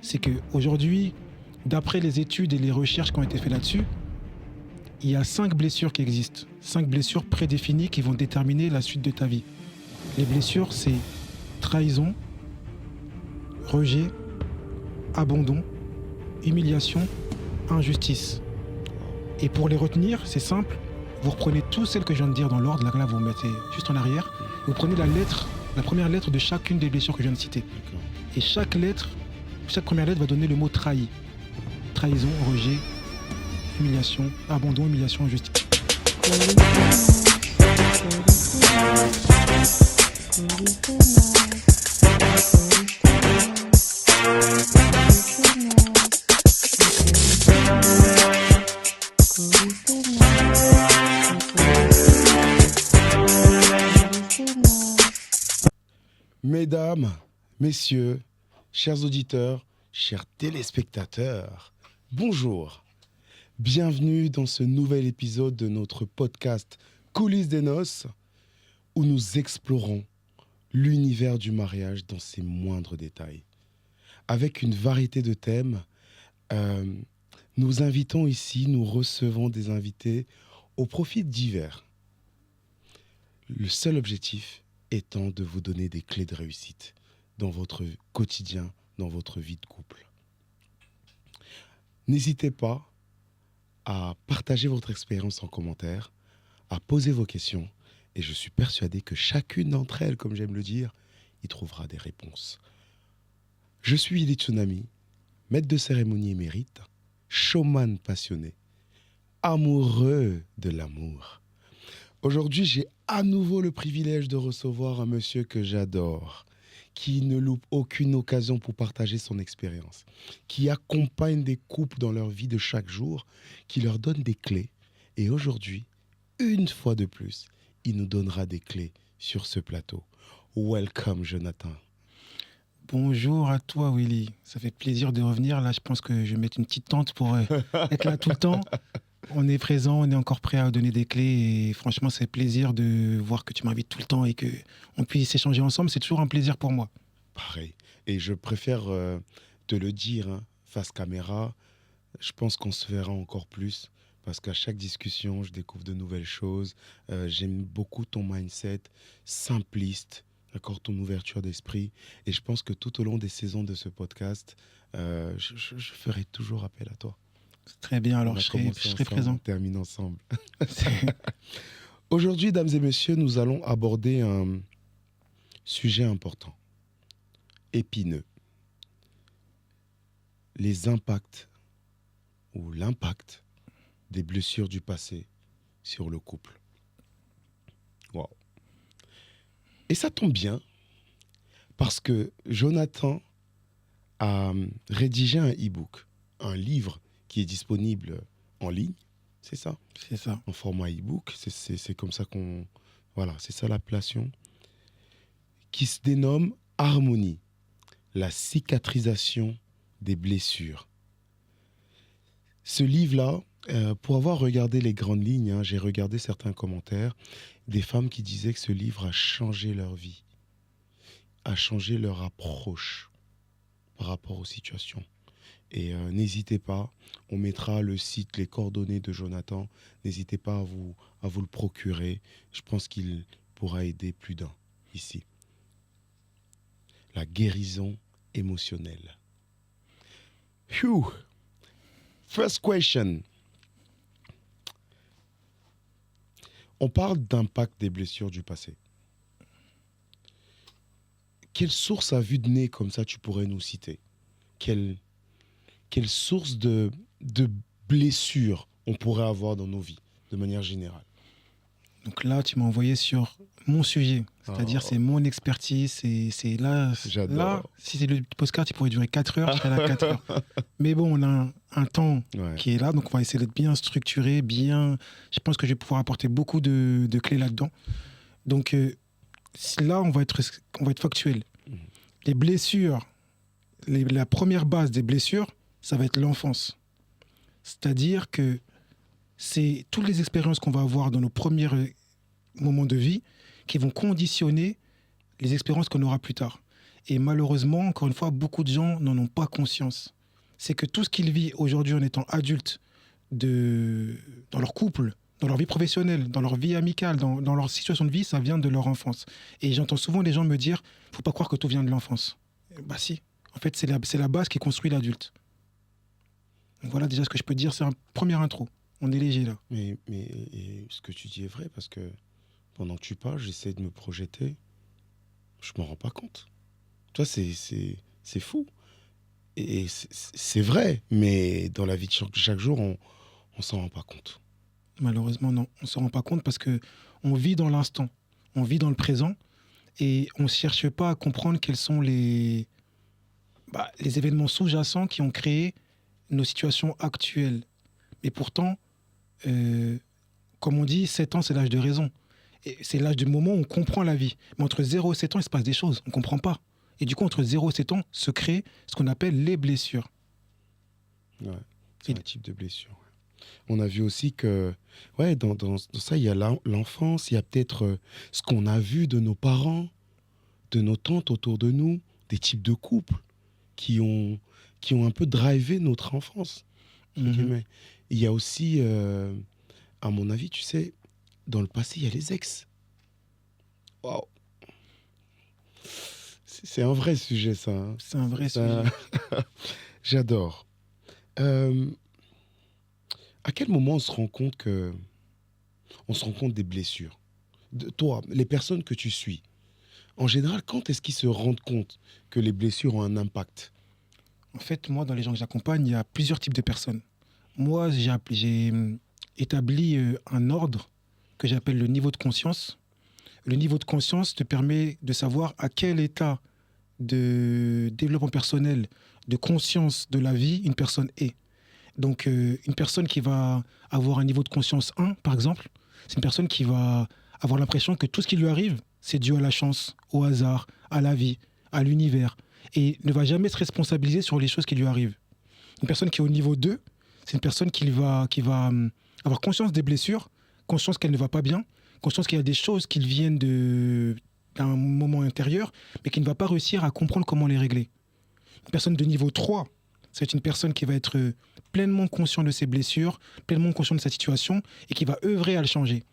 c'est qu'aujourd'hui, d'après les études et les recherches qui ont été faites là-dessus, il y a 5 blessures qui existent. 5 blessures prédéfinies qui vont déterminer la suite de ta vie. Les blessures, c'est trahison, rejet, abandon, humiliation, injustice. Et pour les retenir, c'est simple. Vous reprenez toutes celles que je viens de dire dans l'ordre. Là, vous mettez juste en arrière. Vous prenez la première lettre de chacune des blessures que je viens de citer. D'accord. Et chaque première lettre va donner le mot trahi. Trahison, rejet, humiliation, abandon, humiliation, injustice. Mesdames, messieurs, chers auditeurs, chers téléspectateurs, bonjour. Bienvenue dans ce nouvel épisode de notre podcast Coulisses des noces, où nous explorons l'univers du mariage dans ses moindres détails. Avec une variété de thèmes, nous recevons des invités aux profils divers. Le seul objectif étant de vous donner des clés de réussite dans votre quotidien, dans votre vie de couple. N'hésitez pas à partager votre expérience en commentaire, à poser vos questions, et je suis persuadé que chacune d'entre elles, comme j'aime le dire, y trouvera des réponses. Je suis Ili Tsunami, maître de cérémonie émérite, showman passionné, amoureux de l'amour. Aujourd'hui, j'ai à nouveau le privilège de recevoir un monsieur que j'adore, qui ne loupe aucune occasion pour partager son expérience, qui accompagne des couples dans leur vie de chaque jour, qui leur donne des clés. Et aujourd'hui, une fois de plus, il nous donnera des clés sur ce plateau. Welcome, Jonathan. Bonjour à toi, Willy. Ça fait plaisir de revenir. Là, je pense que je vais mettre une petite tente pour être là tout le temps. On est présent, on est encore prêt à donner des clés. Et franchement, c'est plaisir de voir que tu m'invites tout le temps et qu'on puisse échanger ensemble. C'est toujours un plaisir pour moi. Pareil. Et je préfère te le dire, face caméra. Je pense qu'on se verra encore plus. Parce qu'à chaque discussion, je découvre de nouvelles choses. J'aime beaucoup ton mindset simpliste, d'accord, ton ouverture d'esprit. Et je pense que tout au long des saisons de ce podcast, je ferai toujours appel à toi. Très bien, alors je serai présent. On termine ensemble. Aujourd'hui, dames et messieurs, nous allons aborder un sujet important, épineux. Les impacts ou l'impact des blessures du passé sur le couple. Wow. Et ça tombe bien, parce que Jonathan a rédigé un e-book, un livre qui est disponible en ligne, c'est ça ? C'est ça. En format e-book, c'est comme ça qu'on... Voilà, c'est ça l'appellation. Qui se dénomme Harmonie, la cicatrisation des blessures. Ce livre-là, pour avoir regardé les grandes lignes, j'ai regardé certains commentaires, des femmes qui disaient que ce livre a changé leur vie, a changé leur approche par rapport aux situations. Et n'hésitez pas, on mettra le site, les coordonnées de Jonathan. N'hésitez pas à vous le procurer. Je pense qu'il pourra aider plus d'un ici. La guérison émotionnelle. Phew. First question. On parle d'impact des blessures du passé. Quelle source à vue de nez comme ça tu pourrais nous citer ? Quelle source de blessures on pourrait avoir dans nos vies, de manière générale ? Donc là, tu m'as envoyé sur mon sujet, c'est-à-dire c'est mon expertise, c'est là. J'adore. Là, si c'est le podcast, il pourrait durer 4 heures, je serais là 4 heures. Mais bon, on a un temps qui est là, donc on va essayer d'être bien structuré, bien... Je pense que je vais pouvoir apporter beaucoup de clés là-dedans. Donc là, on va être factuel. Les blessures, la première base des blessures, ça va être l'enfance. C'est-à-dire que c'est toutes les expériences qu'on va avoir dans nos premiers moments de vie qui vont conditionner les expériences qu'on aura plus tard. Et malheureusement, encore une fois, beaucoup de gens n'en ont pas conscience. C'est que tout ce qu'ils vivent aujourd'hui en étant adultes, dans leur couple, dans leur vie professionnelle, dans leur vie amicale, dans leur situation de vie, ça vient de leur enfance. Et j'entends souvent les gens me dire, faut pas croire que tout vient de l'enfance. Bah si, en fait c'est la base qui construit l'adulte. Donc voilà déjà ce que je peux dire, c'est un premier intro. On est léger là. Mais ce que tu dis est vrai parce que pendant que tu parles, j'essaie de me projeter. Je m'en rends pas compte. Toi, c'est fou. Et c'est vrai, mais dans la vie de chaque jour, on s'en rend pas compte. Malheureusement non, on se rend pas compte parce que on vit dans l'instant, on vit dans le présent et on ne cherche pas à comprendre quels sont les événements sous-jacents qui ont créé nos situations actuelles. Mais pourtant, comme on dit, 7 ans, c'est l'âge de raison. Et c'est l'âge du moment où on comprend la vie. Mais entre 0 et 7 ans, il se passe des choses, on ne comprend pas. Et du coup, entre 0 et 7 ans, se créent ce qu'on appelle les blessures. Ouais, c'est un type de blessure. Ouais. On a vu aussi que, ouais, dans ça, il y a l'enfance, il y a peut-être ce qu'on a vu de nos parents, de nos tantes autour de nous, des types de couples qui ont un peu drivé notre enfance. Mhm. Il y a aussi, à mon avis, tu sais, dans le passé, il y a les ex. Waouh. C'est un vrai sujet, ça. Hein. C'est un vrai sujet. J'adore. À quel moment on se rend compte des blessures? Toi, les personnes que tu suis, en général, quand est-ce qu'ils se rendent compte que les blessures ont un impact? En fait, moi, dans les gens que j'accompagne, il y a plusieurs types de personnes. Moi, j'ai établi un ordre que j'appelle le niveau de conscience. Le niveau de conscience te permet de savoir à quel état de développement personnel, de conscience de la vie, une personne est. Donc, une personne qui va avoir un niveau de conscience 1, par exemple, c'est une personne qui va avoir l'impression que tout ce qui lui arrive, c'est dû à la chance, au hasard, à la vie, à l'univers, et ne va jamais se responsabiliser sur les choses qui lui arrivent. Une personne qui est au niveau 2, c'est une personne qui va avoir conscience des blessures, conscience qu'elle ne va pas bien, conscience qu'il y a des choses qui viennent d'un moment intérieur, mais qui ne va pas réussir à comprendre comment les régler. Une personne de niveau 3, c'est une personne qui va être pleinement conscient de ses blessures, pleinement conscient de sa situation, et qui va œuvrer à le changer.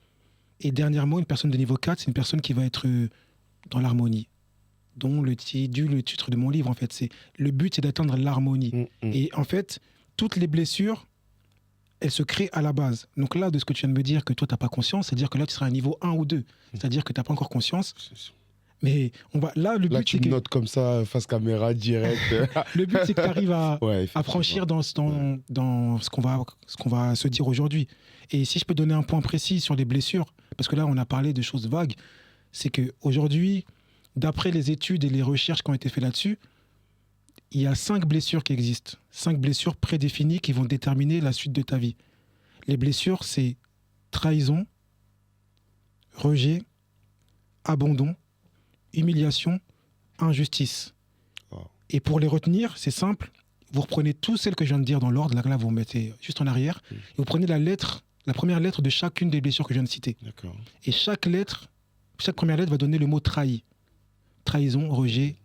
Et dernièrement, une personne de niveau 4, c'est une personne qui va être dans l'harmonie, dont le titre de mon livre, en fait. Le but, c'est d'atteindre l'harmonie. Et en fait, toutes les blessures, elles se créent à la base. Donc là, de ce que tu viens de me dire, que toi, tu n'as pas conscience, c'est-à-dire que là, tu seras à un niveau 1 ou 2. C'est-à-dire que tu n'as pas encore conscience. Mais le but, là, tu me notes comme ça, face caméra, direct. Le but, c'est que tu arrives à ouais, franchir dans ce qu'on va se dire aujourd'hui. Et si je peux donner un point précis sur les blessures, parce que là, on a parlé de choses vagues, c'est qu'aujourd'hui, d'après les études et les recherches qui ont été faites là-dessus, il y a 5 blessures qui existent. 5 blessures prédéfinies qui vont déterminer la suite de ta vie. Les blessures, c'est trahison, rejet, abandon, humiliation, injustice. Wow. Et pour les retenir, c'est simple. Vous reprenez toutes celles que je viens de dire dans l'ordre. Là, vous mettez juste en arrière. Et vous prenez la première lettre de chacune des blessures que je viens de citer. D'accord. Et chaque première lettre va donner le mot trahi. Trahison, rejet,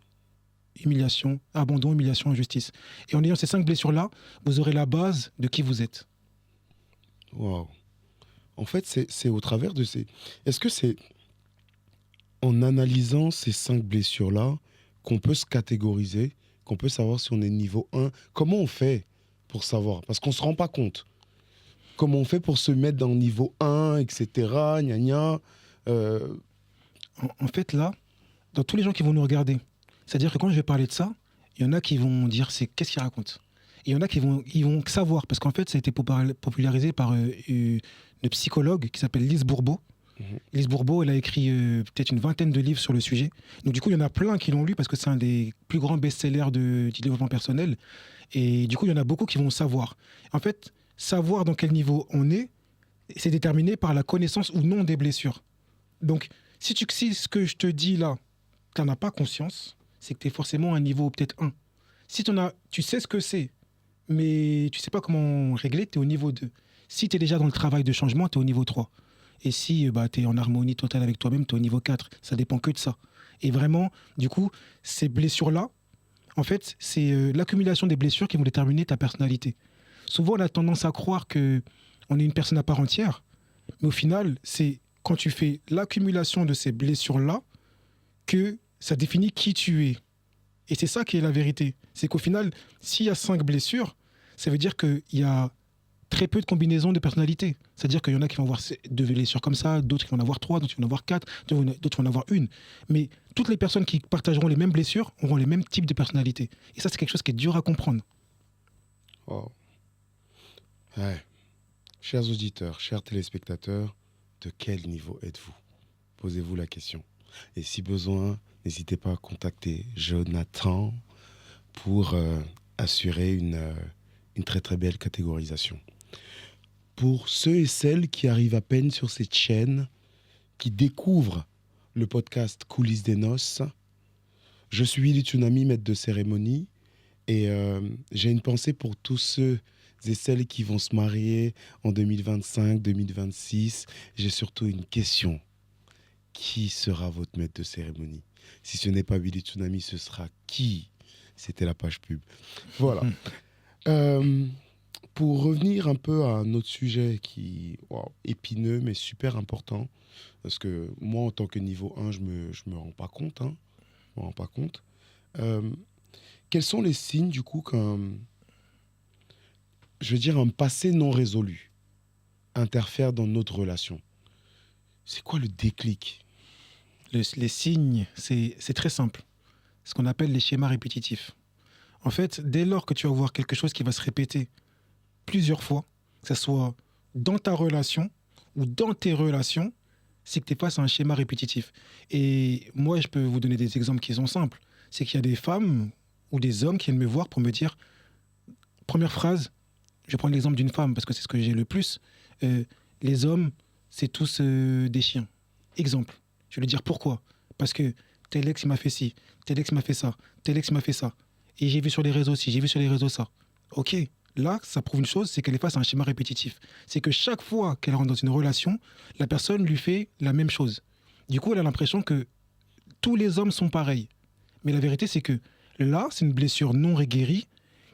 humiliation, abandon, humiliation, injustice. Et en ayant ces 5 blessures-là, vous aurez la base de qui vous êtes. Waouh. En fait, c'est au travers de ces... Est-ce que c'est en analysant ces 5 blessures-là qu'on peut se catégoriser, qu'on peut savoir si on est niveau 1? Comment on fait pour savoir? Parce qu'on ne se rend pas compte. Comment on fait pour se mettre dans le niveau 1, etc. Gna gna. En fait, là, dans tous les gens qui vont nous regarder, c'est-à-dire que quand je vais parler de ça, il y en a qui vont dire qu'est-ce qu'il raconte. Et il y en a qui vont savoir, parce qu'en fait, ça a été popularisé par une psychologue qui s'appelle Lise Bourbeau. Lise Bourbeau, elle a écrit peut-être une 20aine de livres sur le sujet. Donc du coup, il y en a plein qui l'ont lu parce que c'est un des plus grands best-sellers du développement personnel. Et du coup, il y en a beaucoup qui vont savoir. En fait, savoir dans quel niveau on est, c'est déterminé par la connaissance ou non des blessures. Donc, si ce que je te dis là, tu n'en as pas conscience, c'est que tu es forcément à un niveau peut-être 1. Si tu sais ce que c'est, mais tu ne sais pas comment régler, tu es au niveau 2. Si tu es déjà dans le travail de changement, tu es au niveau 3. Et si tu es en harmonie totale avec toi-même, tu es au niveau 4. Ça dépend que de ça. Et vraiment, du coup, ces blessures-là, en fait, c'est l'accumulation des blessures qui vont déterminer ta personnalité. Souvent, on a tendance à croire que on est une personne à part entière, mais au final, c'est quand tu fais l'accumulation de ces blessures-là que ça définit qui tu es. Et c'est ça qui est la vérité. C'est qu'au final, s'il y a 5 blessures, ça veut dire qu'il y a très peu de combinaisons de personnalités. C'est-à-dire qu'il y en a qui vont avoir 2 blessures comme ça, d'autres qui vont en avoir 3, d'autres qui vont en avoir 4, d'autres qui vont en avoir une. Mais toutes les personnes qui partageront les mêmes blessures auront les mêmes types de personnalités. Et ça, c'est quelque chose qui est dur à comprendre. Wow. Ouais. Chers auditeurs, chers téléspectateurs, de quel niveau êtes-vous? Posez-vous la question. Et si besoin, n'hésitez pas à contacter Jonathan pour assurer une très très belle catégorisation. Pour ceux et celles qui arrivent à peine sur cette chaîne, qui découvrent le podcast Coulisses des Noces, je suis Willy Tsunami, maître de cérémonie, et j'ai une pensée pour tous ceux et celles qui vont se marier en 2025, 2026. J'ai surtout une question. Qui sera votre maître de cérémonie? Si ce n'est pas Willy Tsunami, ce sera qui? C'était la page pub. Voilà. Pour revenir un peu à un autre sujet qui épineux, mais super important, parce que moi, en tant que niveau 1, je me rends pas compte. Hein. Je me rends pas compte. Quels sont les signes, du coup, un passé non résolu interfère dans notre relation? C'est quoi le déclic? Les signes, c'est très simple. Ce qu'on appelle les schémas répétitifs. En fait, dès lors que tu vas voir quelque chose qui va se répéter plusieurs fois, que ce soit dans ta relation ou dans tes relations, c'est que tu es face à un schéma répétitif. Et moi, je peux vous donner des exemples qui sont simples. C'est qu'il y a des femmes ou des hommes qui viennent me voir pour me dire, première phrase, je vais prendre l'exemple d'une femme parce que c'est ce que j'ai le plus, les hommes, c'est tous des chiens. Exemple. Je vais lui dire pourquoi. Parce que tel ex m'a fait ci, tel ex m'a fait ça, tel ex m'a fait ça. Et j'ai vu sur les réseaux ci, j'ai vu sur les réseaux ça. Ok, là, ça prouve une chose, c'est qu'elle est face à un schéma répétitif. C'est que chaque fois qu'elle rentre dans une relation, la personne lui fait la même chose. Du coup, elle a l'impression que tous les hommes sont pareils. Mais la vérité, c'est que là, c'est une blessure non guérie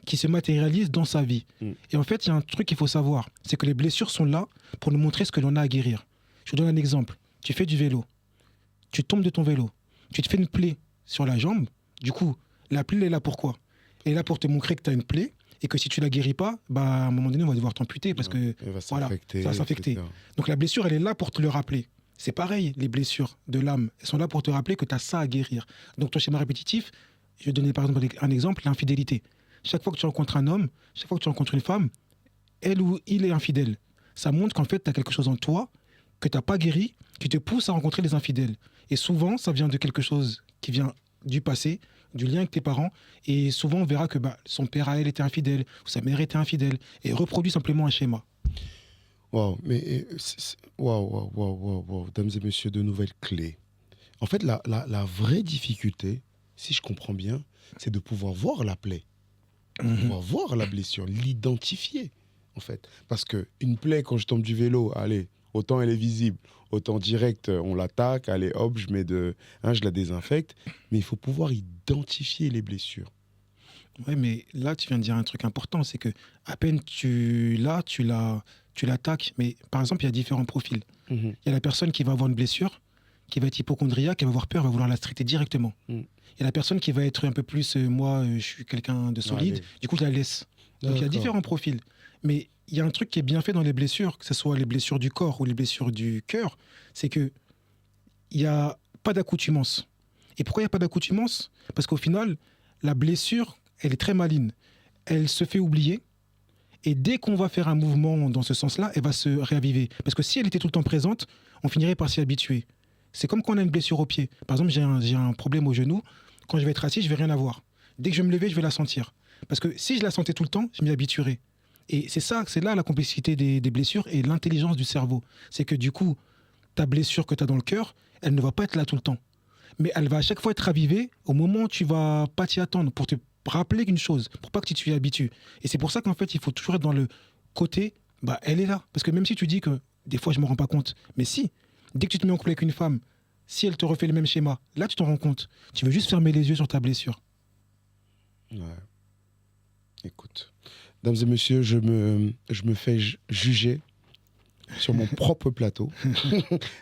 qui se matérialise dans sa vie. Et en fait, il y a un truc qu'il faut savoir, c'est que les blessures sont là pour nous montrer ce que l'on a à guérir. Je vous donne un exemple. Tu fais du vélo. Tu tombes de ton vélo, tu te fais une plaie sur la jambe, du coup, la plaie elle est là pourquoi? Elle est là pour te montrer que tu as une plaie et que si tu la guéris pas, bah, à un moment donné, on va devoir t'amputer parce que ça va s'infecter. Donc la blessure, elle est là pour te le rappeler. C'est pareil, les blessures de l'âme, elles sont là pour te rappeler que tu as ça à guérir. Donc ton schéma répétitif, je vais donner par exemple un exemple, l'infidélité. Chaque fois que tu rencontres un homme, chaque fois que tu rencontres une femme, elle ou il est infidèle. Ça montre qu'en fait, tu as quelque chose en toi que tu n'as pas guéri, qui te pousse à rencontrer les infidèles. Et souvent, ça vient de quelque chose qui vient du passé, du lien avec tes parents. Et souvent, on verra que son père à elle était infidèle, ou sa mère était infidèle, et reproduit simplement un schéma. Waouh, mais waouh, dames et messieurs, de nouvelles clés. En fait, la vraie difficulté, si je comprends bien, c'est de pouvoir voir la plaie, de pouvoir voir la blessure, l'identifier, en fait. Parce qu'une plaie, quand je tombe du vélo, allez, autant elle est visible, autant direct, on l'attaque, allez hop, je la désinfecte. Mais il faut pouvoir identifier les blessures. Oui, mais là, tu viens de dire un truc important, c'est que à peine tu l'attaques, mais par exemple, il y a différents profils. Il y a la personne qui va avoir une blessure, qui va être hypocondriaque, qui va avoir peur, va vouloir la traiter directement. Il y a la personne qui va être un peu plus, moi, je suis quelqu'un de solide, du coup, je la laisse. Donc, il y a différents profils. Mais il y a un truc qui est bien fait dans les blessures, que ce soit les blessures du corps ou les blessures du cœur, c'est qu'il n'y a pas d'accoutumance. Et pourquoi il n'y a pas d'accoutumance? Parce qu'au final, la blessure, elle est très maligne. Elle se fait oublier. Et dès qu'on va faire un mouvement dans ce sens-là, elle va se réaviver. Parce que si elle était tout le temps présente, on finirait par s'y habituer. C'est comme quand on a une blessure au pied. Par exemple, j'ai un problème au genou. Quand je vais être assis, je ne vais rien avoir. Dès que je vais me lever, je vais la sentir. Parce que si je la sentais tout le temps, je m'y habituerais. Et c'est là la complexité des blessures et l'intelligence du cerveau. C'est que du coup, ta blessure que tu as dans le cœur, elle ne va pas être là tout le temps. Mais elle va à chaque fois être ravivée au moment où tu ne vas pas t'y attendre pour te rappeler une chose, pour pas que tu t'y habitues. Et c'est pour ça qu'en fait, il faut toujours être dans le côté, elle est là. Parce que même si tu dis que des fois, je ne me rends pas compte, mais si, dès que tu te mets en couple avec une femme, Si elle te refait le même schéma, là, tu t'en rends compte. Tu veux juste fermer les yeux sur ta blessure. Ouais. Écoute, dames et messieurs, je me fais juger sur mon propre plateau,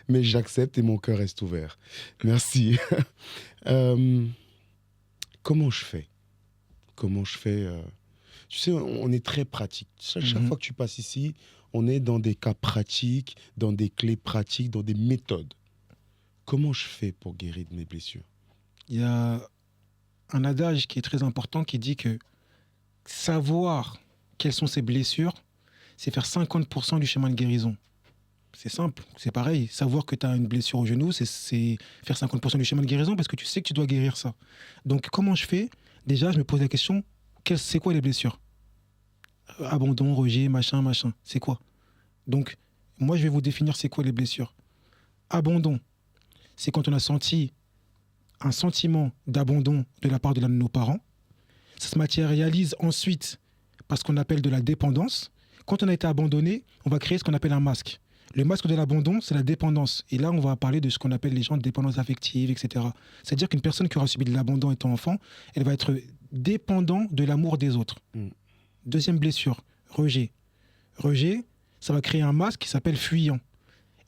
mais j'accepte et mon cœur reste ouvert. Merci. Euh, comment je fais Tu sais, on est très pratique. Chaque Mhm. fois que tu passes ici, on est dans des cas pratiques, dans des clés pratiques, dans des méthodes. Comment je fais pour guérir de mes blessures? Il y a un adage qui est très important qui dit que savoir quelles sont ses blessures, c'est faire 50% du chemin de guérison. C'est simple, c'est pareil. Savoir que tu as une blessure au genou, c'est faire 50% du chemin de guérison parce que tu sais que tu dois guérir ça. Donc, comment je fais? Déjà, je me pose la question, c'est quoi les blessures? Abandon, rejet, machin, c'est quoi? Donc, moi, je vais vous définir c'est quoi les blessures. Abandon, c'est quand on a senti un sentiment d'abandon de la part de l'un de nos parents. Ça se matérialise ensuite par ce qu'on appelle de la dépendance. Quand on a été abandonné, on va créer ce qu'on appelle un masque. Le masque de l'abandon, c'est la dépendance. Et là, on va parler de ce qu'on appelle les gens de dépendance affective, etc. C'est-à-dire qu'une personne qui aura subi de l'abandon étant enfant, elle va être dépendant de l'amour des autres. Deuxième blessure, rejet. Rejet, ça va créer un masque qui s'appelle fuyant.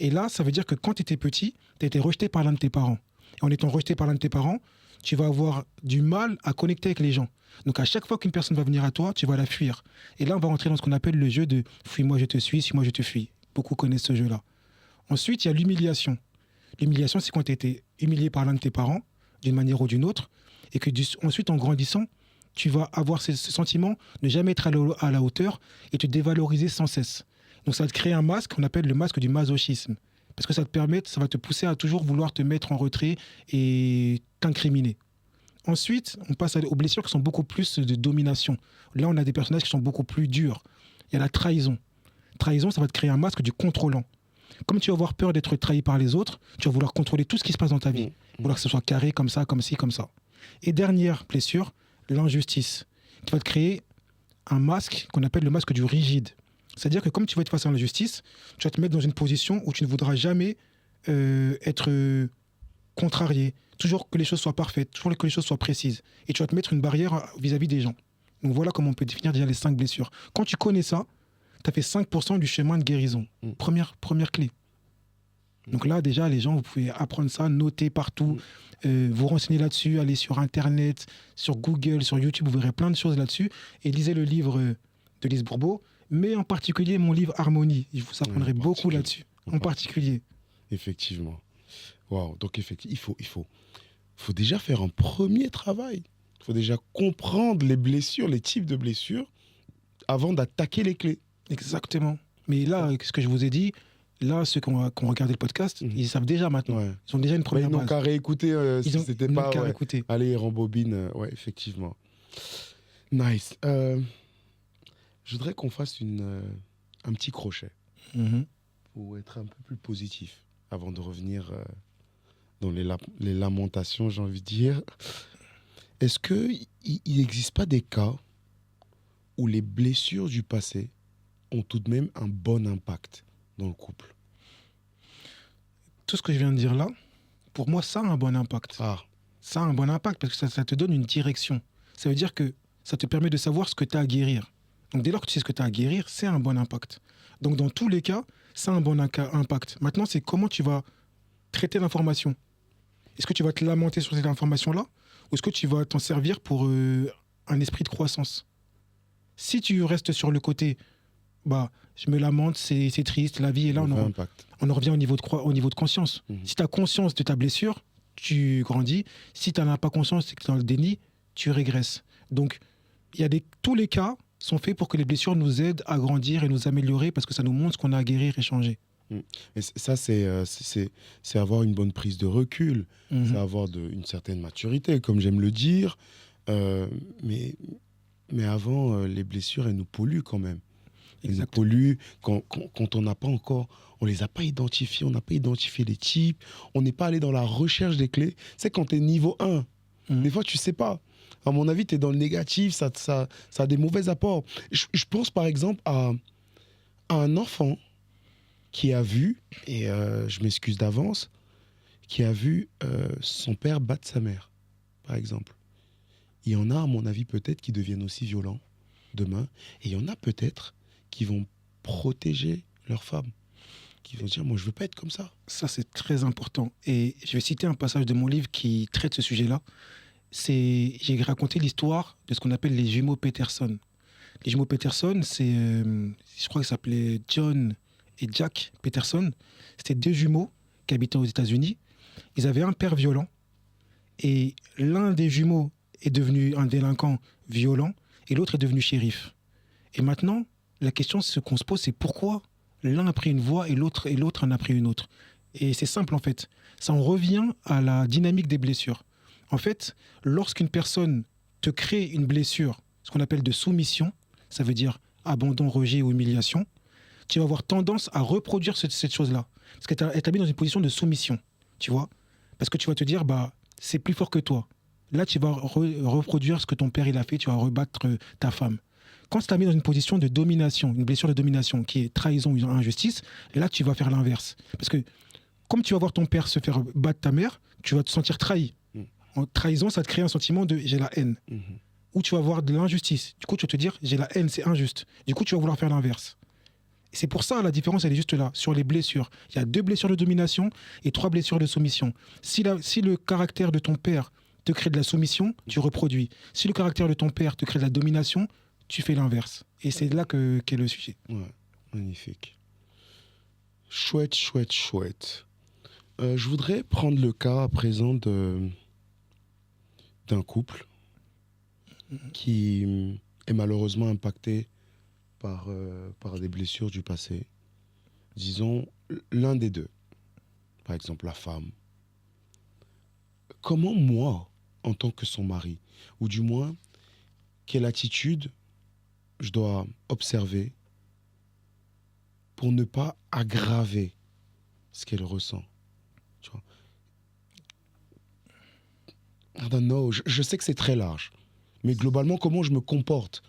Et là, ça veut dire que quand tu étais petit, tu as été rejeté par l'un de tes parents. Et en étant rejeté par l'un de tes parents, tu vas avoir du mal à connecter avec les gens. Donc à chaque fois qu'une personne va venir à toi, tu vas la fuir. Et là, on va rentrer dans ce qu'on appelle le jeu de fuis-moi, je te suis-moi, je te fuis. Beaucoup connaissent ce jeu-là. Ensuite, il y a l'humiliation. L'humiliation, c'est quand tu as été humilié par l'un de tes parents, d'une manière ou d'une autre, et que ensuite, en grandissant, tu vas avoir ce sentiment de jamais être à la hauteur et te dévaloriser sans cesse. Donc ça va te créer un masque qu'on appelle le masque du masochisme. Parce que ça va te pousser à toujours vouloir te mettre en retrait et t'incriminer. Ensuite, on passe aux blessures qui sont beaucoup plus de domination. Là, on a des personnages qui sont beaucoup plus durs. Il y a la trahison. Trahison, ça va te créer un masque du contrôlant. Comme tu vas avoir peur d'être trahi par les autres, tu vas vouloir contrôler tout ce qui se passe dans ta vie. Vouloir que ce soit carré, comme ça, comme ci, comme ça. Et dernière blessure, l'injustice, qui va te créer un masque qu'on appelle le masque du rigide. C'est-à-dire que comme tu vas être face à l'injustice, tu vas te mettre dans une position où tu ne voudras jamais être contrarié. Toujours que les choses soient parfaites, toujours que les choses soient précises. Et tu vas te mettre une barrière vis-à-vis des gens. Donc voilà comment on peut définir déjà les 5 blessures. Quand tu connais ça, tu as fait 5% du chemin de guérison. Première clé. Donc là, déjà, les gens, vous pouvez apprendre ça, noter partout, vous renseigner là-dessus, aller sur Internet, sur Google, sur YouTube, vous verrez plein de choses là-dessus. Et lisez le livre de Lise Bourbeau, mais en particulier mon livre Harmonie. Je vous apprendrai beaucoup là-dessus, en particulier. Effectivement. Waouh, donc effectivement, il faut déjà faire un premier travail. Il faut déjà comprendre les blessures, les types de blessures, avant d'attaquer les clés. Exactement. Mais là, ce que je vous ai dit, là, ceux qui ont regardé le podcast, ils savent déjà maintenant. Ouais. Ils ont déjà une première base. Ils n'ont qu'à réécouter si c'était pas... qu'à réécouter. Allez, rembobine. Ouais, effectivement. Nice. Je voudrais qu'on fasse un petit crochet pour être un peu plus positif avant de revenir dans les lamentations, j'ai envie de dire. Est-ce qu'il n'existe pas des cas où les blessures du passé ont tout de même un bon impact dans le couple? Tout ce que je viens de dire là, pour moi, ça a un bon impact. Ça a un bon impact parce que ça te donne une direction. Ça veut dire que ça te permet de savoir ce que tu as à guérir. Donc dès lors que tu sais ce que tu as à guérir, c'est un bon impact. Donc dans tous les cas, ça a un bon impact. Maintenant, c'est comment tu vas traiter l'information. Est-ce que tu vas te lamenter sur cette information-là ou est-ce que tu vas t'en servir pour un esprit de croissance? Si tu restes sur le côté, je me lamente, c'est triste, la vie est là, on en revient au niveau de conscience. Si tu as conscience de ta blessure, tu grandis. Si tu n'en as pas conscience, c'est que tu es dans le déni, tu régresses. Donc, tous les cas sont faits pour que les blessures nous aident à grandir et nous améliorer parce que ça nous montre ce qu'on a à guérir et changer. Et ça, c'est avoir une bonne prise de recul, c'est avoir une certaine maturité, comme j'aime le dire. Mais avant, les blessures, elles nous polluent quand même. Elles nous polluent quand on n'a pas encore... On ne les a pas identifiées, on n'a pas identifié les types, on n'est pas allé dans la recherche des clés. C'est quand tu es niveau 1. Des fois, tu ne sais pas. À mon avis, tu es dans le négatif, ça a des mauvais apports. Je pense par exemple à un enfant qui a vu, et je m'excuse d'avance, qui a vu son père battre sa mère, par exemple. Il y en a, à mon avis, peut-être qui deviennent aussi violents demain. Et il y en a peut-être qui vont protéger leur femme, qui vont dire, moi, je veux pas être comme ça. Ça, c'est très important. Et je vais citer un passage de mon livre qui traite ce sujet-là. J'ai raconté l'histoire de ce qu'on appelle les jumeaux Peterson. Les jumeaux Peterson, je crois qu'ils s'appelaient John et Jack Peterson. C'était deux jumeaux qui habitaient aux États-Unis. Ils avaient un père violent et l'un des jumeaux est devenu un délinquant violent et l'autre est devenu shérif. Et maintenant, la question qu'on se pose, c'est pourquoi l'un a pris une voie et l'autre en a pris une autre. Et c'est simple en fait. Ça en revient à la dynamique des blessures. En fait, lorsqu'une personne te crée une blessure, ce qu'on appelle de soumission, ça veut dire abandon, rejet ou humiliation, tu vas avoir tendance à reproduire cette chose-là. Parce qu'elle t'a mis dans une position de soumission, tu vois. Parce que tu vas te dire, c'est plus fort que toi. Là, tu vas reproduire ce que ton père il a fait, tu vas rebattre ta femme. Quand tu t'as mis dans une position de domination, une blessure de domination qui est trahison ou injustice, là, tu vas faire l'inverse. Parce que comme tu vas voir ton père se faire battre ta mère, tu vas te sentir trahi. En trahison, ça te crée un sentiment de j'ai la haine. Ou tu vas voir de l'injustice. Du coup, tu vas te dire j'ai la haine, c'est injuste. Du coup, tu vas vouloir faire l'inverse. Et c'est pour ça la différence, elle est juste là, sur les blessures. Il y a 2 blessures de domination et 3 blessures de soumission. Si le caractère de ton père te crée de la soumission, tu reproduis. Si le caractère de ton père te crée de la domination, tu fais l'inverse. Et c'est là qu'est le sujet. Ouais, magnifique. Chouette, chouette, chouette. Je voudrais prendre le cas à présent d'un couple qui est malheureusement impacté par des blessures du passé. Disons, l'un des deux, par exemple la femme. Comment moi, en tant que son mari, ou du moins, quelle attitude je dois observer pour ne pas aggraver ce qu'elle ressent? Tu vois? I don't know. Je sais que c'est très large. Mais globalement, comment je me comporte?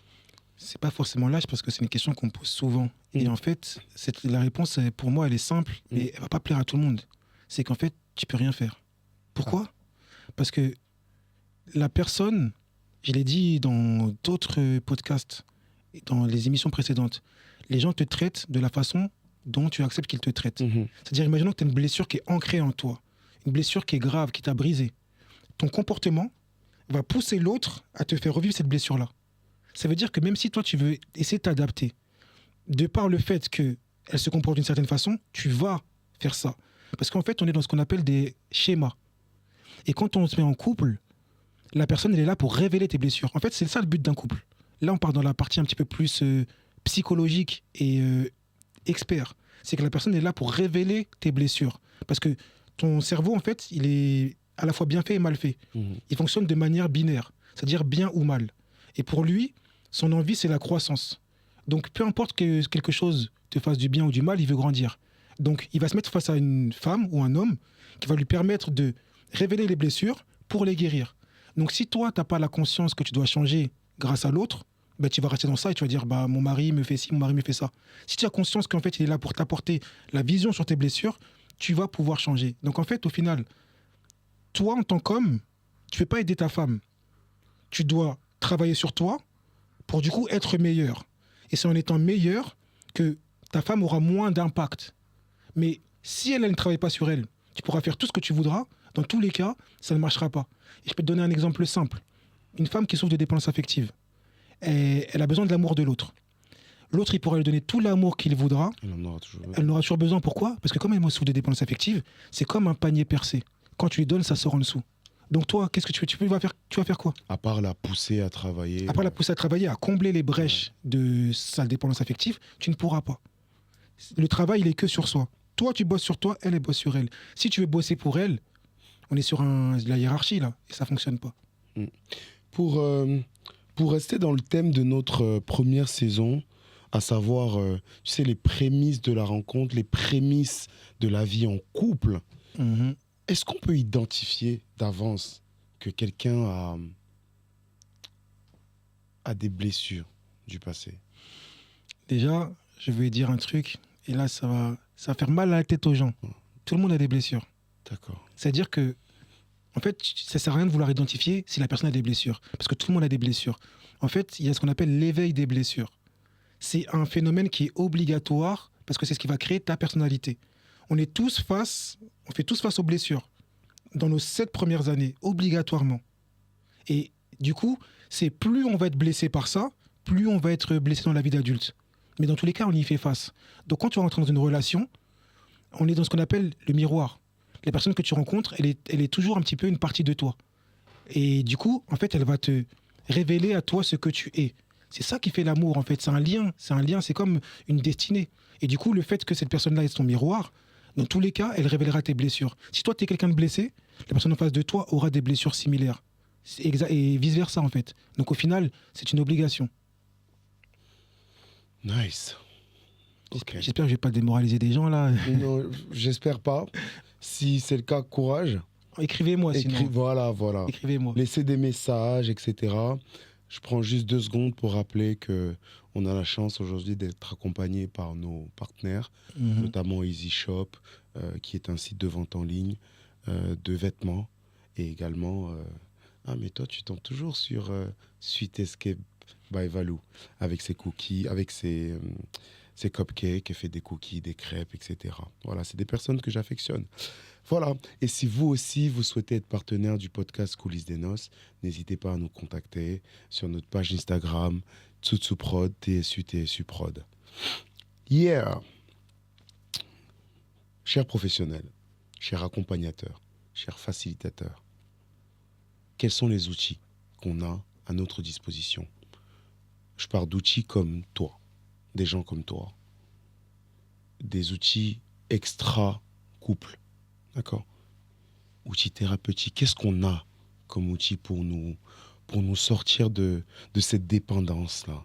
C'est pas forcément lâche parce que c'est une question qu'on pose souvent. Et en fait, la réponse, pour moi, elle est simple, mais elle va pas plaire à tout le monde. C'est qu'en fait, tu peux rien faire. Pourquoi? Parce que la personne, je l'ai dit dans d'autres podcasts, dans les émissions précédentes, les gens te traitent de la façon dont tu acceptes qu'ils te traitent. C'est-à-dire, imaginons que tu as une blessure qui est ancrée en toi, une blessure qui est grave, qui t'a brisé. Ton comportement va pousser l'autre à te faire revivre cette blessure-là. Ça veut dire que même si toi, tu veux essayer de t'adapter, de par le fait qu'elle se comporte d'une certaine façon, tu vas faire ça. Parce qu'en fait, on est dans ce qu'on appelle des schémas. Et quand on se met en couple, la personne, elle est là pour révéler tes blessures. En fait, c'est ça le but d'un couple. Là, on part dans la partie un petit peu plus psychologique et expert. C'est que la personne est là pour révéler tes blessures. Parce que ton cerveau, en fait, il est à la fois bien fait et mal fait. Il fonctionne de manière binaire, c'est-à-dire bien ou mal. Et pour lui, son envie, c'est la croissance. Donc, peu importe que quelque chose te fasse du bien ou du mal, il veut grandir. Donc, il va se mettre face à une femme ou un homme qui va lui permettre de révéler les blessures pour les guérir. Donc, si toi, tu n'as pas la conscience que tu dois changer grâce à l'autre, tu vas rester dans ça et tu vas dire mon mari me fait ci, mon mari me fait ça. Si tu as conscience qu'en fait, il est là pour t'apporter la vision sur tes blessures, tu vas pouvoir changer. Donc, en fait, au final, toi, en tant qu'homme, tu ne peux pas aider ta femme. Tu dois travailler sur toi pour du coup être meilleur. Et c'est en étant meilleur que ta femme aura moins d'impact. Mais si elle ne travaille pas sur elle, tu pourras faire tout ce que tu voudras. Dans tous les cas, ça ne marchera pas. Et je peux te donner un exemple simple. Une femme qui souffre de dépendance affective, elle a besoin de l'amour de l'autre. L'autre, il pourra lui donner tout l'amour qu'il voudra. Elle en aura toujours besoin. Pourquoi? Parce que comme elle souffre de dépendance affective, c'est comme un panier percé. Quand tu lui donnes, ça sort en dessous. Donc toi, qu'est-ce que tu vas faire quoi? À part la pousser à travailler. À part la pousser à travailler, à combler les brèches de sa dépendance affective, tu ne pourras pas. Le travail, il est que sur soi. Toi, tu bosses sur toi, elle bosse sur elle. Si tu veux bosser pour elle, on est sur la hiérarchie, là, et ça ne fonctionne pas. Pour rester dans le thème de notre première saison, à savoir, tu sais, les prémices de la rencontre, les prémices de la vie en couple, est-ce qu'on peut identifier d'avance que quelqu'un a des blessures du passé? Déjà, je vais dire un truc, et là, ça va faire mal à la tête aux gens. Tout le monde a des blessures. D'accord. C'est-à-dire que, en fait, ça sert à rien de vouloir identifier si la personne a des blessures. Parce que tout le monde a des blessures. En fait, il y a ce qu'on appelle l'éveil des blessures. C'est un phénomène qui est obligatoire parce que c'est ce qui va créer ta personnalité. On fait tous face aux blessures dans nos 7 premières années, obligatoirement. Et du coup, c'est plus on va être blessé par ça, plus on va être blessé dans la vie d'adulte. Mais dans tous les cas, on y fait face. Donc quand tu rentres dans une relation, on est dans ce qu'on appelle le miroir. La personne que tu rencontres, elle est toujours un petit peu une partie de toi. Et du coup, en fait, elle va te révéler à toi ce que tu es. C'est ça qui fait l'amour, en fait. C'est un lien, c'est comme une destinée. Et du coup, le fait que cette personne-là est ton miroir, dans tous les cas, elle révélera tes blessures. Si toi, tu es quelqu'un de blessé, la personne en face de toi aura des blessures similaires. Et vice-versa, en fait. Donc au final, c'est une obligation. Nice. Ok. J'espère que je vais pas démoraliser des gens, là. Non, j'espère pas. Si c'est le cas, courage. Écrivez-moi, sinon. Voilà. Écrivez-moi. Laissez des messages, etc. Je prends juste 2 secondes pour rappeler que on a la chance aujourd'hui d'être accompagné par nos partenaires, notamment Easy Shop, qui est un site de vente en ligne de vêtements, et également mais toi tu tombes toujours sur Sweet Escape by Valou avec ses cookies, avec ses cupcakes, elle fait des cookies, des crêpes, etc. Voilà, c'est des personnes que j'affectionne. Voilà, et si vous aussi, vous souhaitez être partenaire du podcast Coulisses des Noces, n'hésitez pas à nous contacter sur notre page Instagram, Tsutsuprod, TSU Prod. Yeah! Chers professionnels, chers accompagnateurs, chers facilitateurs, quels sont les outils qu'on a à notre disposition? Je parle d'outils comme toi, des gens comme toi, des outils extra-couple. D'accord. Outils thérapeutiques. Qu'est-ce qu'on a comme outil pour nous sortir de cette dépendance-là?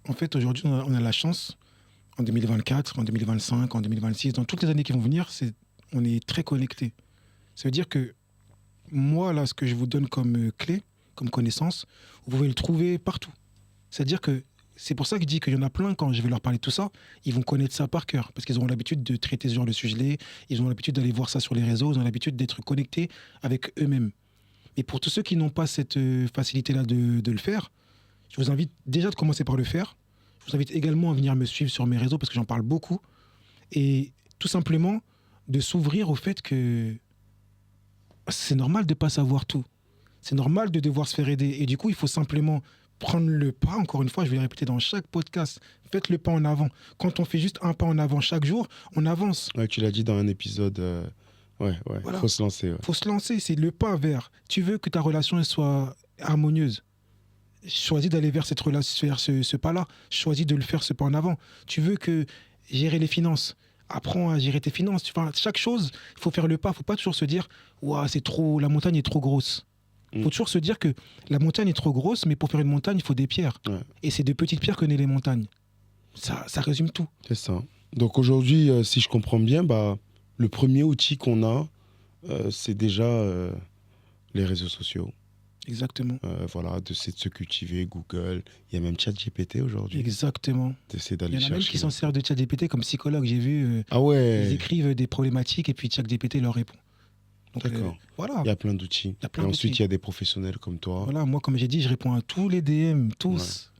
En fait, aujourd'hui, on a la chance, en 2024, en 2025, en 2026, dans toutes les années qui vont venir, on est très connectés. Ça veut dire que moi, là, ce que je vous donne comme clé, comme connaissance, vous pouvez le trouver partout. C'est-à-dire que c'est pour ça que je dis qu'il y en a plein, quand je vais leur parler de tout ça, ils vont connaître ça par cœur, parce qu'ils auront l'habitude de traiter ce genre de sujet, ils ont l'habitude d'aller voir ça sur les réseaux, ils ont l'habitude d'être connectés avec eux-mêmes. Et pour tous ceux qui n'ont pas cette facilité-là de le faire, je vous invite déjà de commencer par le faire. Je vous invite également à venir me suivre sur mes réseaux, parce que j'en parle beaucoup. Et tout simplement, de s'ouvrir au fait que c'est normal de ne pas savoir tout. C'est normal de devoir se faire aider. Et du coup, il faut simplement prendre le pas, encore une fois, je vais le répéter dans chaque podcast, faites le pas en avant. Quand on fait juste un pas en avant chaque jour, on avance. Ouais, tu l'as dit dans un épisode, voilà. Faut se lancer. Ouais. Faut se lancer, c'est le pas vers. Tu veux que ta relation elle soit harmonieuse. Choisis d'aller vers cette relation, vers ce pas-là. Choisis de le faire, ce pas en avant. Tu veux que gérer les finances. Apprends à gérer tes finances. Enfin, chaque chose, il faut faire le pas. Il ne faut pas toujours se dire ouah, c'est trop, la montagne est trop grosse. Il faut toujours se dire que la montagne est trop grosse, mais pour faire une montagne, il faut des pierres. Ouais. Et c'est de petites pierres que naissent les montagnes. Ça résume tout. C'est ça. Donc aujourd'hui, si je comprends bien, le premier outil qu'on a, c'est déjà les réseaux sociaux. Exactement. Voilà, d'essayer de se cultiver, Google. Il y a même ChatGPT aujourd'hui. Exactement. D'essayer d'aller chercher. Il y en a même qui s'en servent de ChatGPT comme psychologue. J'ai vu, ouais. Ils écrivent des problématiques et puis ChatGPT leur répond. Donc, d'accord. Voilà. Il y a plein d'outils. Et ensuite, il y a des professionnels comme toi. Voilà, moi, comme j'ai dit, je réponds à tous les DM, tous,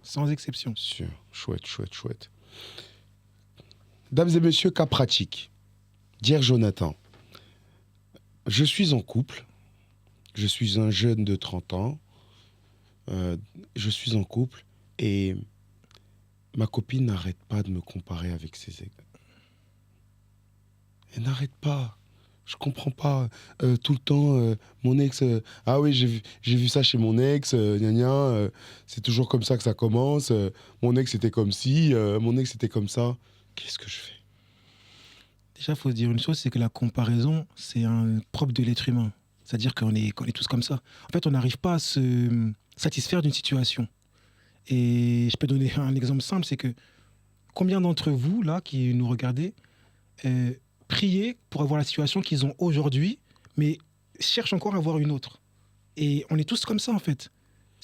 sans exception. Sûr. Chouette. Dames et messieurs, cas pratique. Dear Jonathan, je suis en couple. Je suis un jeune de 30 ans. Je suis en couple et ma copine n'arrête pas de me comparer avec ses ex. Elle n'arrête pas. Je comprends pas. Tout le temps, mon ex... ah oui, j'ai vu ça chez mon ex, c'est toujours comme ça que ça commence. Mon ex était comme ci, mon ex était comme ça. Qu'est-ce que je fais? Déjà, il faut se dire une chose, c'est que la comparaison, c'est un propre de l'être humain. C'est-à-dire qu'on est tous comme ça. En fait, on n'arrive pas à se satisfaire d'une situation. Et je peux donner un exemple simple, c'est que combien d'entre vous, là, qui nous regardez, priez pour avoir la situation qu'ils ont aujourd'hui, mais cherchent encore à avoir une autre. Et on est tous comme ça, en fait.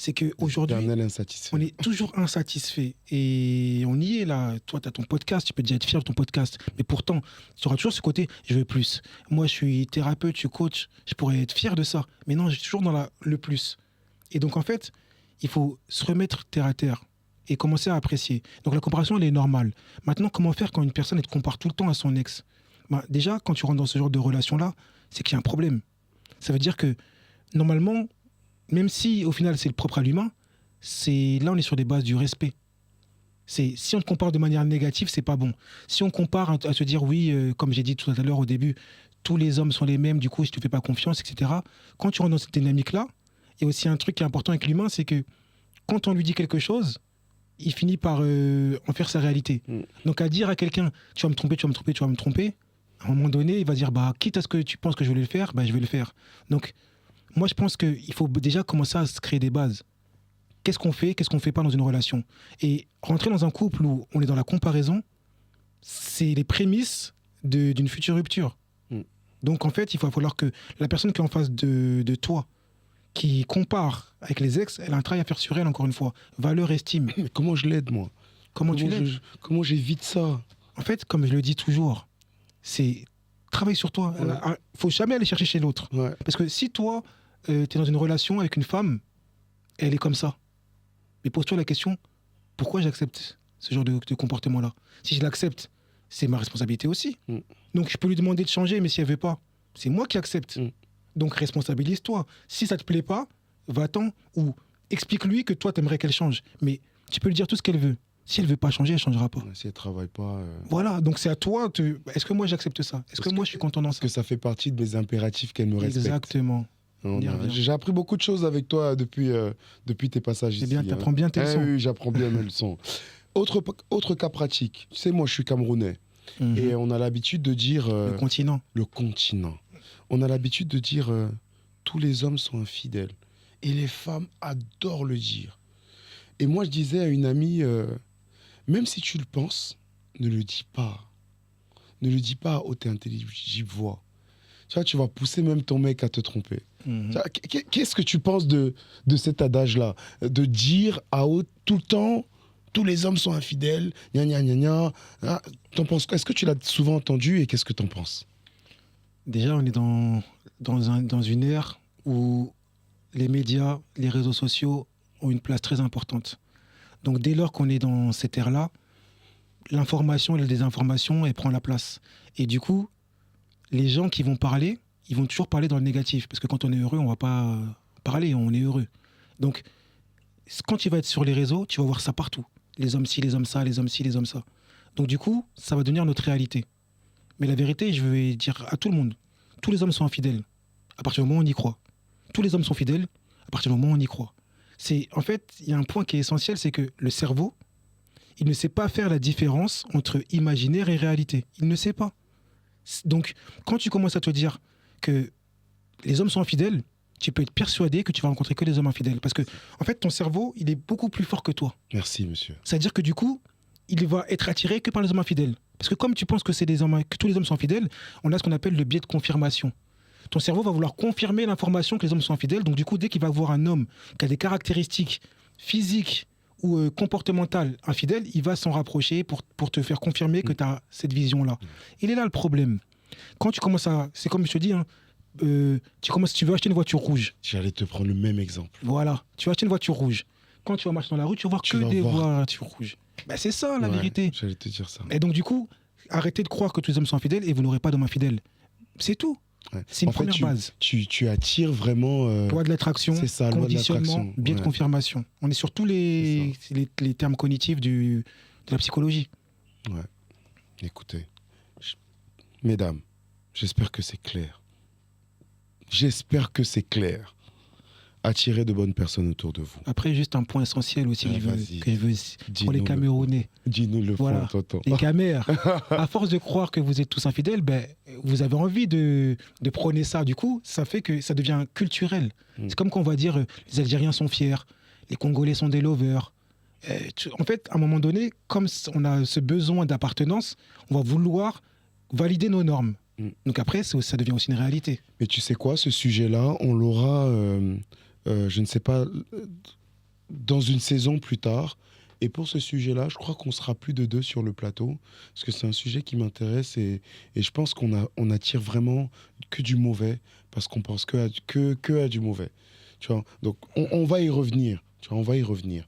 C'est qu'aujourd'hui, Éternel insatisfait. on est toujours insatisfait. Et on y est là. Toi, tu as ton podcast, tu peux déjà être fier de ton podcast. Mais pourtant, tu auras toujours ce côté, je veux plus. Moi, je suis thérapeute, je suis coach, je pourrais être fier de ça. Mais non, je suis toujours dans le plus. Et donc, en fait, il faut se remettre terre à terre et commencer à apprécier. Donc, la comparaison, elle est normale. Maintenant, comment faire quand une personne elle te compare tout le temps à son ex? Déjà, quand tu rentres dans ce genre de relation-là, c'est qu'il y a un problème. Ça veut dire que, normalement, même si, au final, c'est le propre à l'humain, là, on est sur des bases du respect. Si on te compare de manière négative, c'est pas bon. Si on compare à se dire, oui, comme j'ai dit tout à l'heure au début, tous les hommes sont les mêmes, du coup, je te fais pas confiance, etc. Quand tu rentres dans cette dynamique-là, il y a aussi un truc qui est important avec l'humain, c'est que quand on lui dit quelque chose, il finit par en faire sa réalité. Donc, à dire à quelqu'un, tu vas me tromper, tu vas me tromper, tu vas me tromper, à un moment donné, il va dire, quitte à ce que tu penses que je vais le faire, je vais le faire. Donc, moi, je pense qu'il faut déjà commencer à se créer des bases. Qu'est-ce qu'on fait pas dans une relation? Et rentrer dans un couple où on est dans la comparaison, c'est les prémices d'une future rupture. Donc, en fait, il va falloir que la personne qui est en face de toi, qui compare avec les ex, elle a un travail à faire sur elle, encore une fois. Valeur, estime. Mais comment je l'aide, moi? Comment tu l'aides? Comment j'évite ça? En fait, comme je le dis toujours, c'est travaille sur toi. Il ne faut jamais aller chercher chez l'autre. Ouais. Parce que si toi, tu es dans une relation avec une femme, elle est comme ça. Mais pose-toi la question, pourquoi j'accepte ce genre de comportement-là? Si je l'accepte, c'est ma responsabilité aussi. Donc je peux lui demander de changer, mais si elle ne veut pas, c'est moi qui accepte. Donc responsabilise-toi. Si ça ne te plaît pas, va-t'en ou explique-lui que toi, tu aimerais qu'elle change. Mais tu peux lui dire tout ce qu'elle veut. Si elle ne veut pas changer, elle ne changera pas. Si elle ne travaille pas... Voilà, donc c'est à toi. Est-ce que moi, j'accepte ça? Est-ce que moi, je suis content dans ça? Parce que ça fait partie de mes impératifs qu'elle me respecte. Exactement. J'ai appris beaucoup de choses avec toi depuis tes passages ici. C'est bien, tu apprends bien tes leçons. Oui, j'apprends bien mes leçons. Autre cas pratique. Tu sais, moi, je suis camerounais. Et on a l'habitude de dire... le continent. Le continent. On a l'habitude de dire tous les hommes sont infidèles. Et les femmes adorent le dire. Et moi, je disais à une amie, même si tu le penses, ne le dis pas. Ne le dis pas à haute et intelligible voix. Tu vois, tu vas pousser même ton mec à te tromper. Qu'est-ce que tu penses de cet adage-là? De dire à haute tout le temps, tous les hommes sont infidèles, gna gna gna gna. Ah, t'en penses quoi? Est-ce que tu l'as souvent entendu et qu'est-ce que t'en penses? Déjà, on est dans une ère où les médias, les réseaux sociaux ont une place très importante. Donc dès lors qu'on est dans cette ère-là, l'information et la désinformation, elle prend la place. Et du coup, les gens qui vont parler, ils vont toujours parler dans le négatif. Parce que quand on est heureux, on ne va pas parler, on est heureux. Donc, quand tu vas être sur les réseaux, tu vas voir ça partout. Les hommes ci, les hommes ça, les hommes ci, les hommes ça. Donc du coup, ça va devenir notre réalité. Mais la vérité, je vais dire à tout le monde, tous les hommes sont infidèles, à partir du moment où on y croit. Tous les hommes sont fidèles, à partir du moment où on y croit. En fait, il y a un point qui est essentiel, c'est que le cerveau, il ne sait pas faire la différence entre imaginaire et réalité. Il ne sait pas. Donc, quand tu commences à te dire que les hommes sont infidèles, tu peux être persuadé que tu vas rencontrer que des hommes infidèles. Parce que, en fait, ton cerveau, il est beaucoup plus fort que toi. Merci, monsieur. C'est-à-dire que du coup, il va être attiré que par les hommes infidèles. Parce que comme tu penses que tous les hommes sont infidèles, on a ce qu'on appelle le biais de confirmation. Ton cerveau va vouloir confirmer l'information que les hommes sont infidèles. Donc du coup, dès qu'il va voir un homme qui a des caractéristiques physiques ou comportementales infidèles, il va s'en rapprocher pour te faire confirmer que tu as cette vision-là. Il est là le problème. Quand tu commences à... C'est comme je te dis, tu veux acheter une voiture rouge. J'allais te prendre le même exemple. Voilà, tu vas acheter une voiture rouge. Quand tu vas marcher dans la rue, tu vas voir que des voitures rouges. C'est ça la vérité. J'allais te dire ça. Et donc du coup, arrêtez de croire que tous les hommes sont infidèles et vous n'aurez pas d'hommes infidèles. C'est tout. Ouais. C'est une première base. Tu attires vraiment... loi de l'attraction, conditionnement, biais de confirmation. On est sur tous les termes cognitifs de la psychologie. Ouais. Écoutez, mesdames, j'espère que c'est clair. J'espère que c'est clair. Attirer de bonnes personnes autour de vous. Après, juste un point essentiel aussi que je veux pour les Camerounais. Dis-nous le fond, tonton. Les Camers, à force de croire que vous êtes tous infidèles, vous avez envie de prôner ça. Du coup, ça fait que ça devient culturel. C'est comme qu'on va dire les Algériens sont fiers, les Congolais sont des lovers. En fait, à un moment donné, comme on a ce besoin d'appartenance, on va vouloir valider nos normes. Donc après, ça devient aussi une réalité. Mais tu sais quoi, ce sujet-là, on l'aura... je ne sais pas, dans une saison plus tard. Et pour ce sujet-là, je crois qu'on sera plus de 2 sur le plateau, parce que c'est un sujet qui m'intéresse et je pense on attire vraiment que du mauvais, parce qu'on pense que à du mauvais. Tu vois. Donc, on va y revenir. Tu vois, on va y revenir.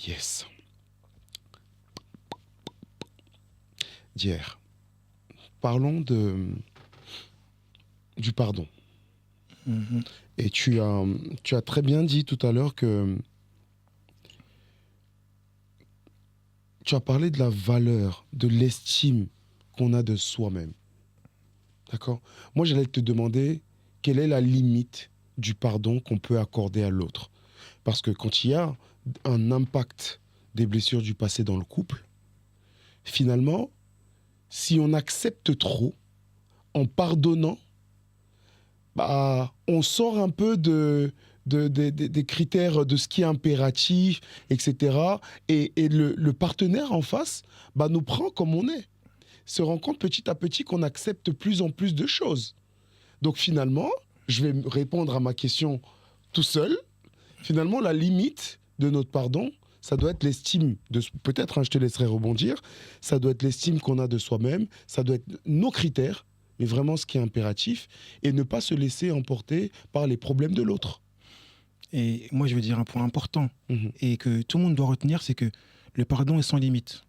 Yes. D'hier. Parlons du pardon. Mhm. Et tu as très bien dit tout à l'heure que tu as parlé de la valeur, de l'estime qu'on a de soi-même. D'accord ? Moi, j'allais te demander quelle est la limite du pardon qu'on peut accorder à l'autre. Parce que quand il y a un impact des blessures du passé dans le couple, finalement, si on accepte trop, en pardonnant, bah, on sort un peu des critères de ce qui est impératif, etc. Et le partenaire en face nous prend comme on est. Se rend compte petit à petit qu'on accepte de plus en plus de choses. Donc finalement, je vais répondre à ma question tout seul. Finalement, la limite de notre pardon, ça doit être l'estime de... Peut-être, je te laisserai rebondir. Ça doit être l'estime qu'on a de soi-même. Ça doit être nos critères, mais vraiment ce qui est impératif. Et ne pas se laisser emporter par les problèmes de l'autre. Et moi, je veux dire un point important et que tout le monde doit retenir, c'est que le pardon est sans limite.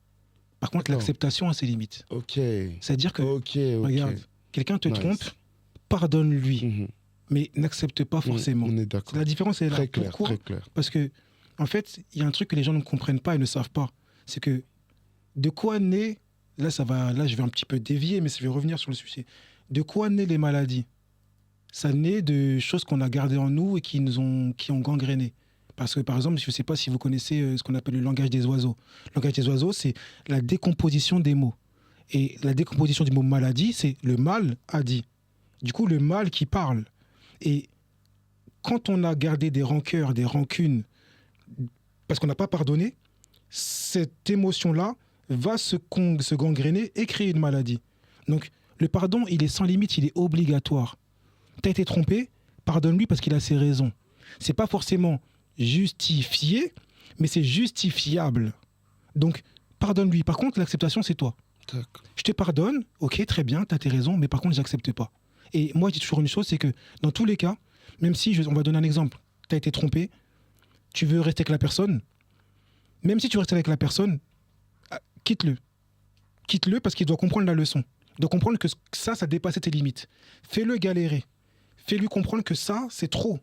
Par contre, l'acceptation a ses limites. Ok. C'est-à-dire que, regarde, quelqu'un te trompe, pardonne-lui, mais n'accepte pas forcément. On est d'accord. La différence est là. Très clair, Pourquoi ? très clair. Parce que, en fait, il y a un truc que les gens ne comprennent pas et ne savent pas. C'est que de quoi naît, là je vais un petit peu dévier, mais je vais revenir sur le sujet. De quoi naît les maladies ? Ça naît de choses qu'on a gardées en nous et qui ont gangréné. Parce que, par exemple, je ne sais pas si vous connaissez ce qu'on appelle le langage des oiseaux. Le langage des oiseaux, c'est la décomposition des mots. Et la décomposition du mot maladie, c'est le mal a dit. Du coup, le mal qui parle. Et quand on a gardé des rancœurs, des rancunes, parce qu'on n'a pas pardonné, cette émotion-là va se gangréner et créer une maladie. Donc, le pardon, il est sans limite, il est obligatoire. Tu as été trompé, pardonne-lui parce qu'il a ses raisons. C'est pas forcément justifié, mais c'est justifiable. Donc, pardonne-lui. Par contre, l'acceptation, c'est toi. Je te pardonne, ok, très bien, tu as tes raisons, mais par contre, je n'accepte pas. Et moi, je dis toujours une chose, c'est que dans tous les cas, même si, on va donner un exemple, tu as été trompé, tu veux rester avec la personne, même si tu restes avec la personne, quitte-le. Quitte-le parce qu'il doit comprendre la leçon. Il doit comprendre que ça dépasse tes limites. Fais-le galérer. Fais-lui comprendre que ça, c'est trop.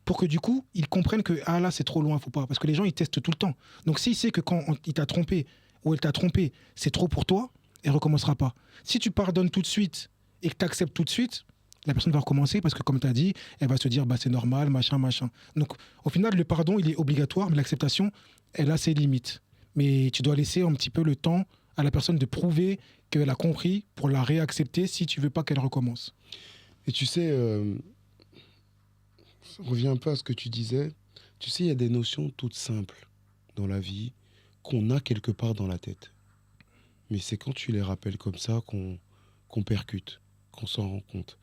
Pour que du coup, il comprenne que là, c'est trop loin, faut pas. Parce que les gens, ils testent tout le temps. Donc s'il sait que quand il t'a trompé ou elle t'a trompé, c'est trop pour toi, elle ne recommencera pas. Si tu pardonnes tout de suite et que tu acceptes tout de suite, la personne va recommencer parce que, comme tu as dit, elle va se dire c'est normal, machin. Donc au final, le pardon, il est obligatoire, mais l'acceptation, elle a ses limites. Mais tu dois laisser un petit peu le temps à la personne de prouver qu'elle a compris pour la réaccepter si tu veux pas qu'elle recommence. Et tu sais, ça revient un peu à ce que tu disais. Tu sais, il y a des notions toutes simples dans la vie qu'on a quelque part dans la tête. Mais c'est quand tu les rappelles comme ça qu'on percute, qu'on s'en rend compte.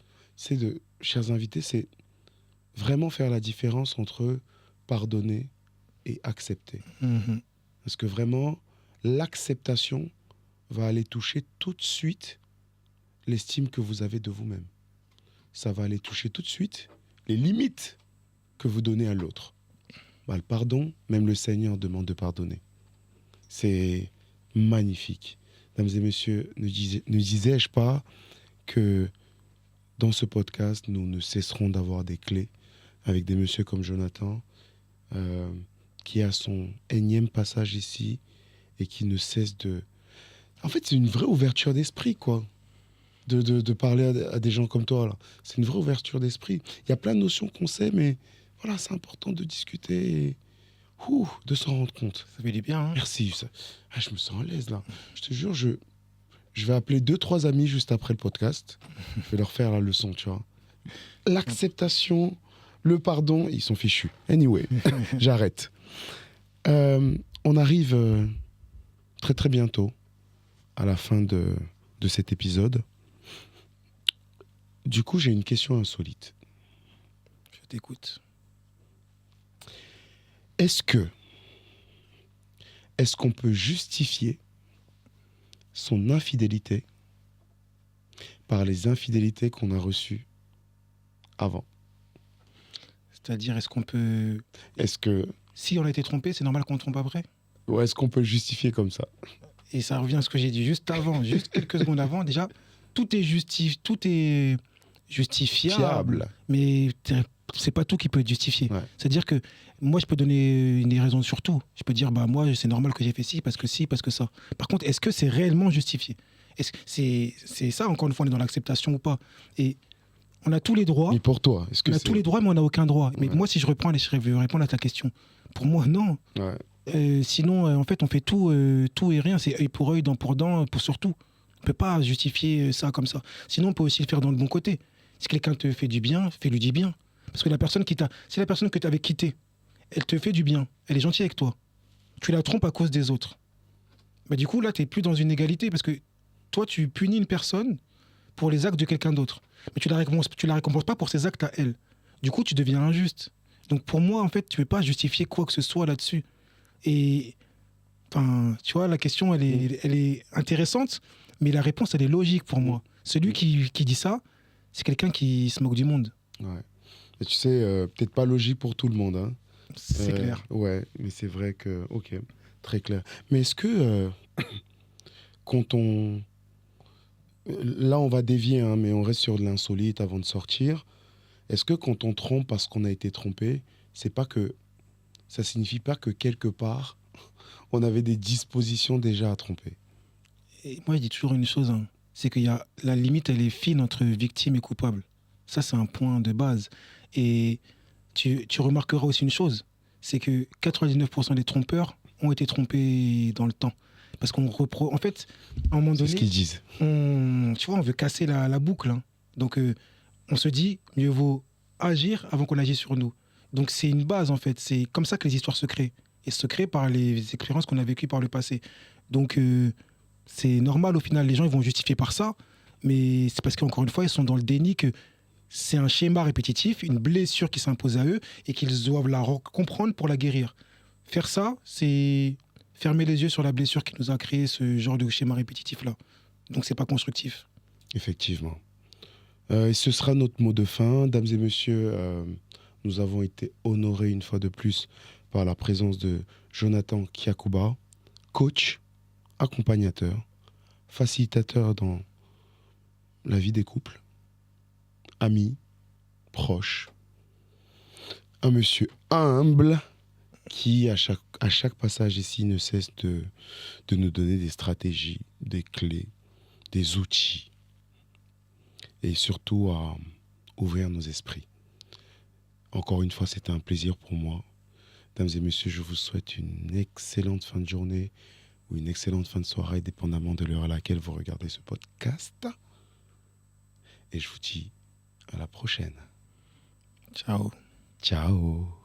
Chers invités, c'est vraiment faire la différence entre pardonner et accepter. Parce que vraiment, l'acceptation va aller toucher tout de suite l'estime que vous avez de vous-même. Ça va aller toucher tout de suite les limites que vous donnez à l'autre. Le pardon, même le Seigneur demande de pardonner. C'est magnifique. Mesdames et messieurs, ne disais-je pas que dans ce podcast, nous ne cesserons d'avoir des clés avec des messieurs comme Jonathan, qui a son énième passage ici et qui ne cesse de... En fait, c'est une vraie ouverture d'esprit, quoi. De parler à des gens comme toi, là. C'est une vraie ouverture d'esprit. Il y a plein de notions qu'on sait, mais voilà, c'est important de discuter et de s'en rendre compte. Ça fait du bien, hein. Merci. Je me sens à l'aise, là. Je te jure, je vais appeler 2-3 amis juste après le podcast. Je vais leur faire la leçon, tu vois. L'acceptation, le pardon, ils sont fichus. Anyway, j'arrête. On arrive très très bientôt à la fin de cet épisode. Du coup, j'ai une question insolite. Je t'écoute. Est-ce qu'on peut justifier son infidélité par les infidélités qu'on a reçues avant? C'est-à-dire, est-ce qu'on peut... Est-ce que... Si on a été trompé, c'est normal qu'on trompe après? Ou est-ce qu'on peut le justifier comme ça? Et ça revient à ce que j'ai dit juste avant, juste quelques secondes avant. Déjà, tout est justifiable, mais c'est pas tout qui peut être justifié. Ouais. C'est-à-dire que moi, je peux donner des raisons sur tout. Je peux dire, bah moi, c'est normal que j'ai fait ci, parce que ça. Par contre, est-ce que c'est réellement justifié? Est-ce que c'est ça, encore une fois, on est dans l'acceptation ou pas? Et on a tous les droits. Mais pour toi, est-ce que On a c'est... tous les droits, mais on n'a aucun droit. Mais Ouais. moi, si je reprends et je veux répondre à ta question, pour moi, non. Ouais. Sinon, en fait, on fait tout et rien. C'est œil pour œil, dent pour dent, pour surtout. On ne peut pas justifier ça comme ça. Sinon, on peut aussi le faire dans le bon côté. Si quelqu'un te fait du bien, fais-lui du bien. Parce que la personne si la personne que tu avais quittée, elle te fait du bien, elle est gentille avec toi, tu la trompes à cause des autres. Bah, du coup, là, tu n'es plus dans une égalité parce que toi, tu punis une personne pour les actes de quelqu'un d'autre. Mais tu la récompenses pas pour ses actes à elle. Du coup, tu deviens injuste. Donc pour moi, en fait, tu ne peux pas justifier quoi que ce soit là-dessus. Et enfin, tu vois, la question, elle est intéressante, mais la réponse, elle est logique pour moi. Celui qui dit ça, c'est quelqu'un qui se moque du monde. Ouais. Et tu sais, peut-être pas logique pour tout le monde. Hein. C'est clair. Ouais, mais c'est vrai que... Ok, très clair. Mais est-ce que quand on... Là, on va dévier, hein, mais on reste sur de l'insolite avant de sortir. Est-ce que quand on trompe parce qu'on a été trompé, c'est pas que... Ça signifie pas que quelque part, on avait des dispositions déjà à tromper? Et moi, je dis toujours une chose, hein, c'est qu'il y a la limite, elle est fine entre victime et coupable. Ça, c'est un point de base. Et tu remarqueras aussi une chose, c'est que 99% des trompeurs ont été trompés dans le temps. Parce qu'on en fait, à un moment donné... C'est ce qu'ils disent. Tu vois, on veut casser la boucle. Hein. Donc, on se dit, mieux vaut agir avant qu'on agisse sur nous. Donc, c'est une base, en fait. C'est comme ça que les histoires se créent. Et se créent par les expériences qu'on a vécues par le passé. Donc, c'est normal, au final, les gens ils vont justifier par ça. Mais c'est parce qu'encore une fois, ils sont dans le déni que c'est un schéma répétitif, une blessure qui s'impose à eux et qu'ils doivent la comprendre pour la guérir. Faire ça, c'est fermer les yeux sur la blessure qui nous a créé ce genre de schéma répétitif-là. Donc, c'est pas constructif. Effectivement. Et ce sera notre mot de fin. Dames et messieurs, nous avons été honorés une fois de plus par la présence de Jonathan Kiakuba, coach, accompagnateur, facilitateur dans la vie des couples, ami, proche, un monsieur humble qui, à chaque passage ici, ne cesse de nous donner des stratégies, des clés, des outils, et surtout à ouvrir nos esprits. Encore une fois, c'était un plaisir pour moi. Mesdames et messieurs, je vous souhaite une excellente fin de journée ou une excellente fin de soirée, dépendamment de l'heure à laquelle vous regardez ce podcast. Et je vous dis à la prochaine. Ciao. Ciao.